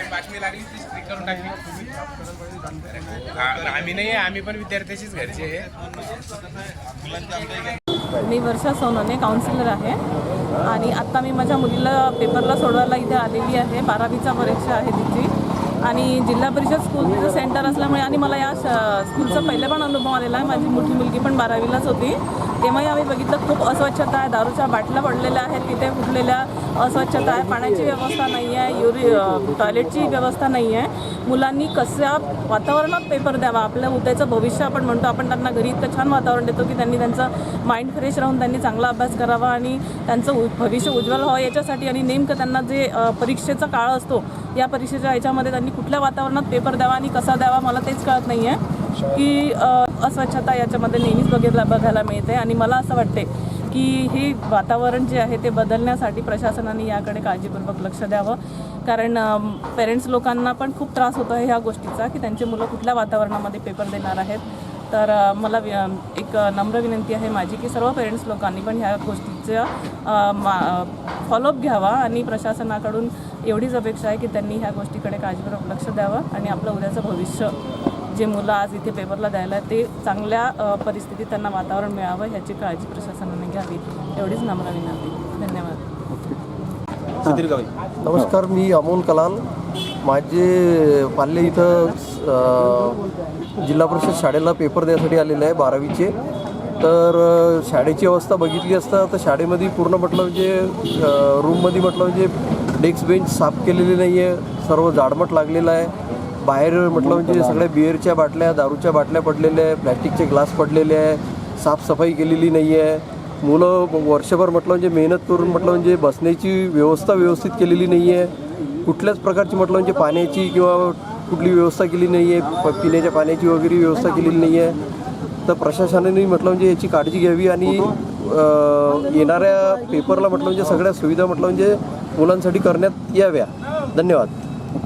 बातमी लागली ती स्ट्रिक करून टाकली आम्ही नाही, आम्ही पण विद्यार्थ्याचीच घरचे आहे। मी वर्षा सोनोने काउन्सिलर आहे आणि आता मी माझ्या मुलीला पेपरला सोडवायला इथे आलेली आहे। 12वीचा परीक्षा आहे तिची आणि जिल्हा परिषद स्कूलचं सेंटर असल्यामुळे आणि मला या स्कूलचा पहिले पण अनुभव आलेला आहे। माझी मोठी मुलगी पण 12वीलाच होती, तेव्हाही आम्ही बघितलं खूप अस्वच्छता आहे, दारूच्या बाटल्या पडलेल्या आहेत तिथे, फुटलेल्या अस्वच्छता आहे, पाण्याची व्यवस्था नाही आहे, टॉयलेटची व्यवस्था नाही आहे। मुलांनी कशा वातावरणात पेपर द्यावा, आपल्या उद्याचं भविष्य आपण म्हणतो, आपण त्यांना घरी इतकं छान वातावरण देतो की त्यांनी त्यांचं माइंड फ्रेश राहून त्यांनी चांगला अभ्यास करावा आणि त्यांचं भविष्य उज्ज्वल व्हावं याच्यासाठी, आणि नेमकं त्यांना जे परीक्षेचा काळ असतो या परीक्षेच्या ह्याच्यामध्ये त्यांनी कुठल्या वातावरणात पेपर द्यावा आणि कसा द्यावा मला तेच कळत नाही आहे की अस्वच्छता याच्यामध्ये नेहमीच बघायला मिळते। आणि मला असं वाटते की हे वातावरण जे आहे ते बदलण्यासाठी प्रशासनाने याकडे काळजीपूर्वक लक्ष द्यावं, कारण पेरेंट्स लोकांना पण खूप त्रास होतो आहे ह्या गोष्टीचा की त्यांचे मुलं कुठल्या वातावरणामध्ये पेपर देणार आहेत। तर मला एक नम्र विनंती आहे माझी की सर्व पेरेंट्स लोकांनी पण ह्या गोष्टीचा फॉलोअप घ्यावा आणि प्रशासनाकडून एवढीच अपेक्षा आहे की त्यांनी ह्या गोष्टीकडे काळजीपूर्वक लक्ष द्यावं आणि आपलं उद्याचं भविष्य जे मुलं आज इथे पेपरला द्यायला ते चांगल्या परिस्थितीत त्यांना वातावरण मिळावं ह्याची काळजी प्रशासनाने घ्यावी, एवढीच नम्र विनंती। धन्यवाद। नमस्कार, मी अमोल कलाल। माझे पाल्य इथं जिल्हा परिषद शाळेला पेपर द्यायसाठी आलेले आहे 12वीचे। तर शाळेची अवस्था बघितली असता तर शाळेमध्ये पूर्ण म्हटलं म्हणजे रूममध्ये म्हटलं म्हणजे डेस्क बेंच साफ केलेले नाही आहे, सर्व जाडमट लागलेलं आहे। बाहेर म्हटलं म्हणजे सगळ्या बिअरच्या बाटल्या, दारूच्या बाटल्या पडलेल्या आहे, प्लॅस्टिकचे ग्लास पडलेले आहे, साफसफाई केलेली नाही आहे। मुलं वर्षभर म्हटलं म्हणजे मेहनत करून म्हटलं म्हणजे बसण्याची व्यवस्था व्यवस्थित केलेली नाही आहे, कुठल्याच प्रकारची म्हटलं म्हणजे पाण्याची किंवा कुठली व्यवस्था केली नाही आहे, पिण्याच्या पाण्याची वगैरे व्यवस्था केलेली नाही आहे। तर प्रशासनाने म्हटलं म्हणजे याची काळजी घ्यावी आणि येणाऱ्या पेपरला म्हटलं म्हणजे सगळ्या सुविधा म्हटलं म्हणजे मुलांसाठी करण्यात याव्या। धन्यवाद।